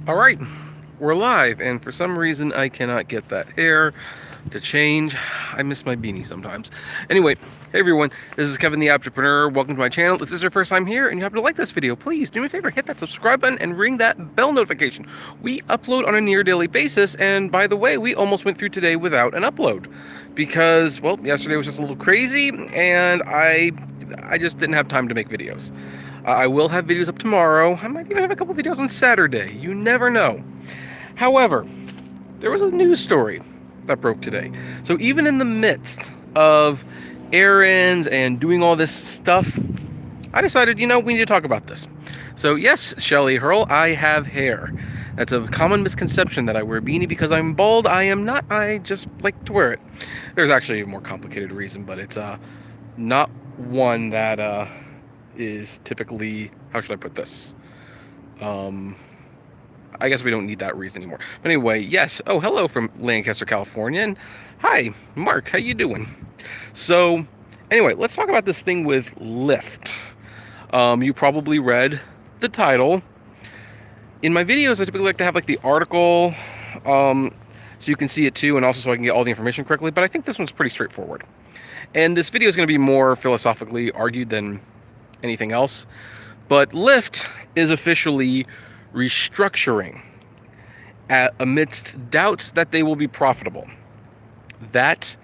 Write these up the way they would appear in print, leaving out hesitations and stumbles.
All right, we're live, and for some reason I cannot get that hair to change. I miss my beanie sometimes. Anyway, hey everyone, this is Kevin the Apptrepreneur. Welcome to my channel. If this is your first time here and you happen to like this video, please do me a favor, hit that subscribe button and ring that bell notification. We upload on a near daily basis, and by the way, we almost went through today without an upload because, well, yesterday was just a little crazy, and I just didn't have time to make videos. I will have videos up tomorrow. I might even have a couple videos on Saturday. You never know. However, there was a news story that broke today. So even in the midst of errands and doing all this stuff, I decided, we need to talk about this. So yes, Shelly Hurl, I have hair. That's a common misconception that I wear a beanie because I'm bald. I am not. I just like to wear it. There's actually a more complicated reason, but it's not one that is typically, how should I put this? I guess we don't need that reason anymore. But anyway, yes. Oh, hello from Lancaster, California. And hi, Mark. How you doing? So anyway, let's talk about this thing with Lyft. You probably read the title. In my videos, I typically like to have like the article, so you can see it too, and also so I can get all the information correctly. But I think this one's pretty straightforward. And this video is going to be more philosophically argued than anything else. But Lyft is officially restructuring amidst doubts that they will be profitable. That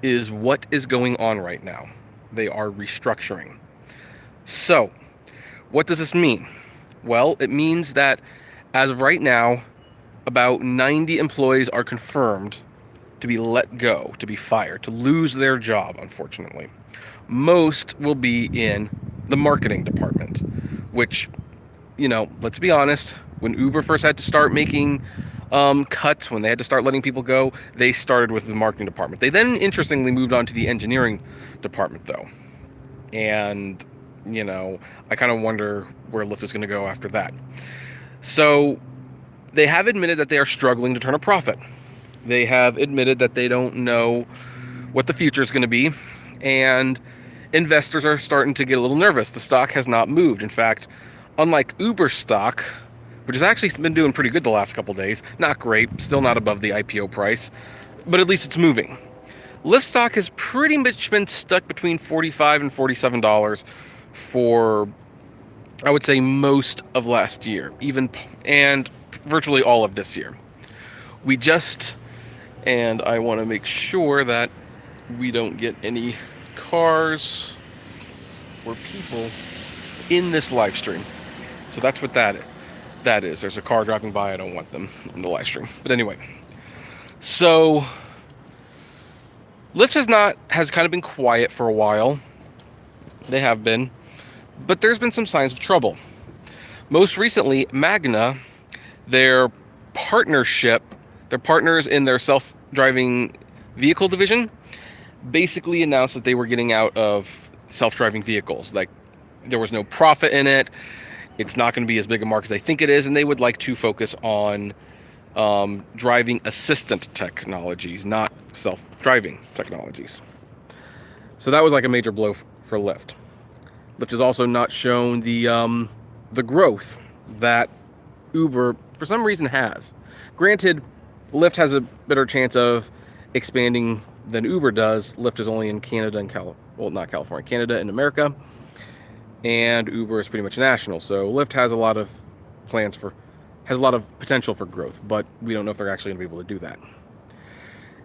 is what is going on right now. They are restructuring. So, what does this mean? Well, it means that as of right now, about 90 employees are confirmed to be let go, to be fired, to lose their job, unfortunately. Most will be in the marketing department, which, let's be honest, when Uber first had to start making cuts, when they had to start letting people go, they started with the marketing department. They then, interestingly, moved on to the engineering department, though. And, I kind of wonder where Lyft is going to go after that. So they have admitted that they are struggling to turn a profit. They have admitted that they don't know what the future is going to be. And investors are starting to get a little nervous. The stock has not moved. In fact, unlike Uber stock, which has actually been doing pretty good the last couple days, not great, still not above the IPO price, but at least it's moving. Lyft stock has pretty much been stuck between $45 and $47 for, I would say, most of last year, and virtually all of this year. And I want to make sure that we don't get any cars or people in this live stream. So that's what that is. There's a car driving by. I don't want them in the live stream. But anyway, so Lyft has kind of been quiet for a while. They have been, but there's been some signs of trouble. Most recently, Magna, their partners in their self-driving vehicle division, basically announced that they were getting out of self-driving vehicles. Like, there was no profit in it. It's not going to be as big a market as they think it is, and they would like to focus on driving assistant technologies, not self-driving technologies. So that was like a major blow for Lyft. Lyft has also not shown the growth that Uber, for some reason, has. Granted, Lyft has a better chance of expanding than Uber does. Lyft is only in Canada and not California, Canada and America, and Uber is pretty much national. So Lyft has a lot of potential for growth, but we don't know if they're actually going to be able to do that.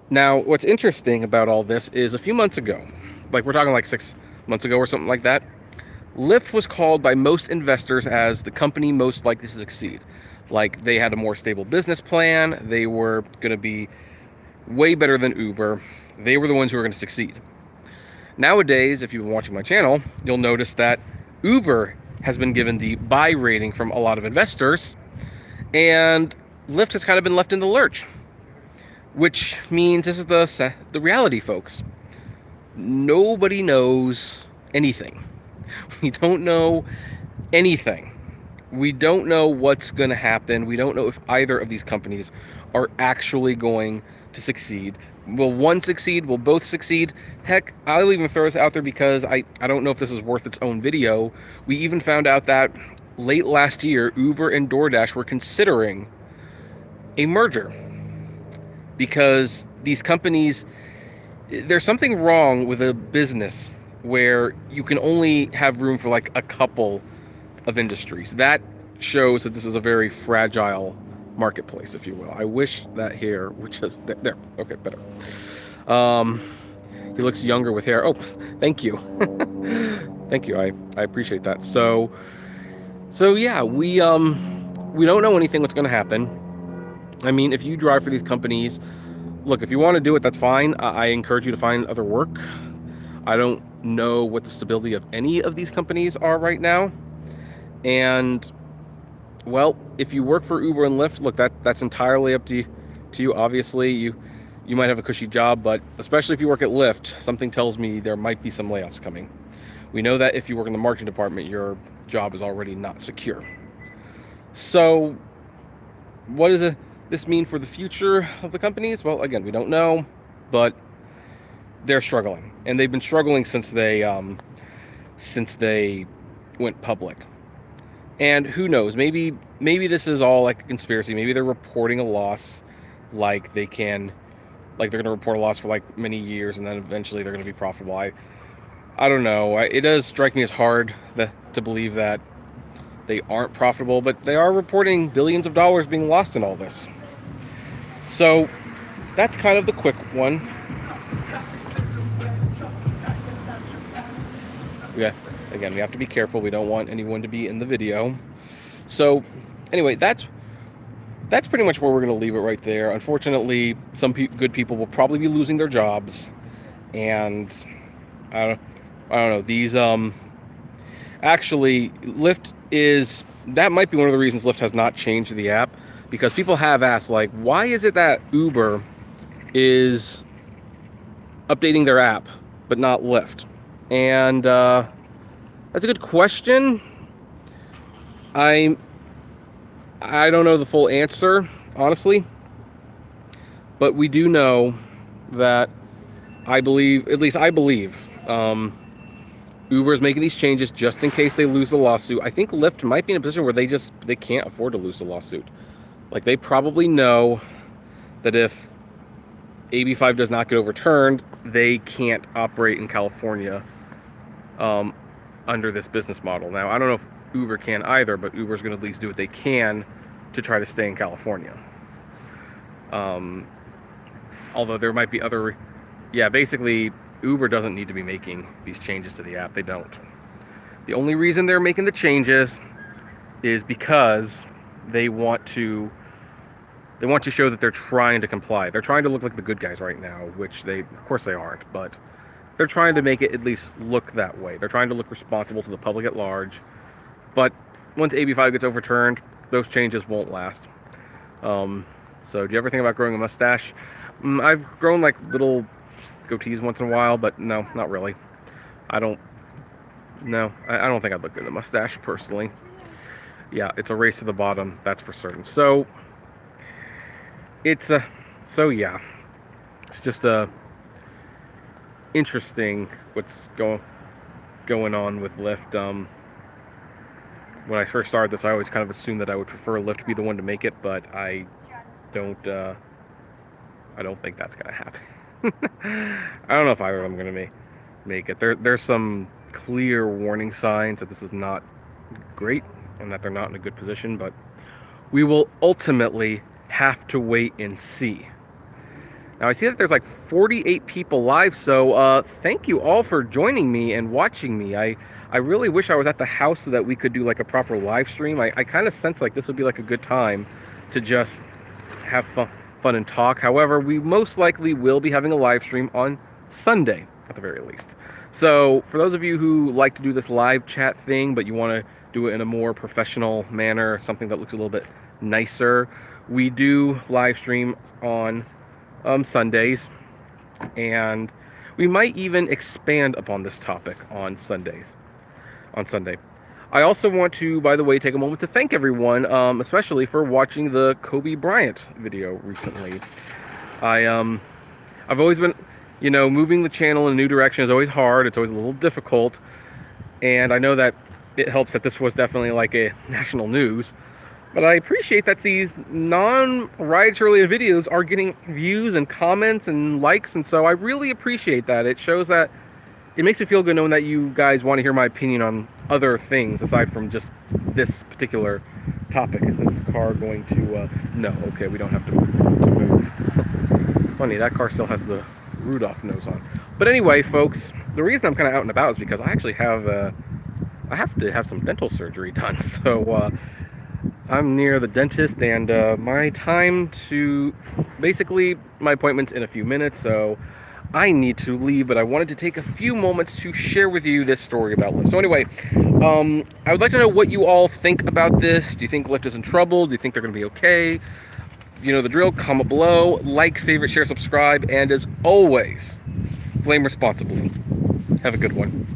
Now, what's interesting about all this is a few months ago, like we're talking like 6 months ago or something like that, Lyft was called by most investors as the company most likely to succeed. Like, they had a more stable business plan. They were going to be way better than Uber. They were the ones who were going to succeed. Nowadays, if you've been watching my channel, you'll notice that Uber has been given the buy rating from a lot of investors, and Lyft has kind of been left in the lurch, which means this is the reality, folks. Nobody knows anything. We don't know anything. We don't know what's going to happen. We don't know if either of these companies are actually going to succeed. Will one succeed? Will both succeed? Heck, I'll even throw this out there because I don't know if this is worth its own video. We even found out that late last year, Uber and DoorDash were considering a merger because these companies, there's something wrong with a business where you can only have room for like a couple of industries. That shows that this is a very fragile marketplace, if you will. I wish that hair would just there. Okay, better. Um, he looks younger with hair. Oh, thank you, thank you. I appreciate that. So yeah, we don't know anything what's going to happen. I mean, if you drive for these companies, look, if you want to do it, that's fine. I encourage you to find other work. I don't know what the stability of any of these companies are right now. And, well, if you work for Uber and Lyft, look, that's entirely up to you. Obviously, you might have a cushy job, but especially if you work at Lyft, something tells me there might be some layoffs coming. We know that if you work in the marketing department, your job is already not secure. So, what does this mean for the future of the companies? Well, again, we don't know, but they're struggling, and they've been struggling since they went public. And who knows? Maybe this is all like a conspiracy. Maybe they're reporting a loss, like they're going to report a loss for like many years, and then eventually they're going to be profitable. I don't know. It does strike me as hard to believe that they aren't profitable, but they are reporting billions of dollars being lost in all this. So that's kind of the quick one. Yeah, again, we have to be careful. We don't want anyone to be in the video. So anyway, that's pretty much where we're going to leave it right there. Unfortunately, some good people will probably be losing their jobs, and I don't know. These actually, that might be one of the reasons Lyft has not changed the app, because people have asked, like, why is it that Uber is updating their app but not Lyft? And that's a good question. I don't know the full answer, honestly, but we do know that I believe Uber is making these changes just in case they lose the lawsuit. I think Lyft might be in a position where they can't afford to lose the lawsuit. Like, they probably know that if AB5 does not get overturned, they can't operate in California under this business model. Now, I don't know if Uber can either, but Uber's going to at least do what they can to try to stay in California. Although there might be other... Yeah, basically, Uber doesn't need to be making these changes to the app. They don't. The only reason they're making the changes is because they want to show that they're trying to comply. They're trying to look like the good guys right now, which of course they aren't, but they're trying to make it at least look that way. They're trying to look responsible to the public at large. But once AB5 gets overturned, those changes won't last. So do you ever think about growing a mustache? I've grown like little goatees once in a while, but no, not really. I don't think I'd look good in a mustache personally. Yeah, it's a race to the bottom, that's for certain. So it's just interesting what's going on with Lyft. When I first started this, I always kind of assumed that I would prefer Lyft to be the one to make it, but I don't think that's gonna happen. I don't know if either of them are gonna make it. There's some clear warning signs that this is not great and that they're not in a good position, but we will ultimately have to wait and see. Now, I see that there's like 48 people live, so thank you all for joining me and watching me. I really wish I was at the house so that we could do like a proper live stream. I kind of sense like this would be like a good time to just have fun and talk. However, we most likely will be having a live stream on Sunday, at the very least. So for those of you who like to do this live chat thing, but you want to do it in a more professional manner, something that looks a little bit nicer, we do live stream on Sundays, and we might even expand upon this topic on Sunday. I also want to, by the way, take a moment to thank everyone, especially for watching the Kobe Bryant video recently. I've always been, moving the channel in a new direction is always hard. It's always a little difficult, and I know that it helps that this was definitely like a national news. But I appreciate that these non-rideshare related videos are getting views and comments and likes, and so I really appreciate that. It shows that it makes me feel good knowing that you guys want to hear my opinion on other things aside from just this particular topic. Is this car going to, no, okay, we don't have to move. Funny, that car still has the Rudolph nose on. But anyway, folks, the reason I'm kind of out and about is because I actually have, I have to have some dental surgery done, so, I'm near the dentist, and my time to, basically, my appointment's in a few minutes, so I need to leave, but I wanted to take a few moments to share with you this story about Lyft. So anyway, I would like to know what you all think about this. Do you think Lyft is in trouble? Do you think they're going to be okay? You know the drill, comment below, like, favorite, share, subscribe, and as always, flame responsibly. Have a good one.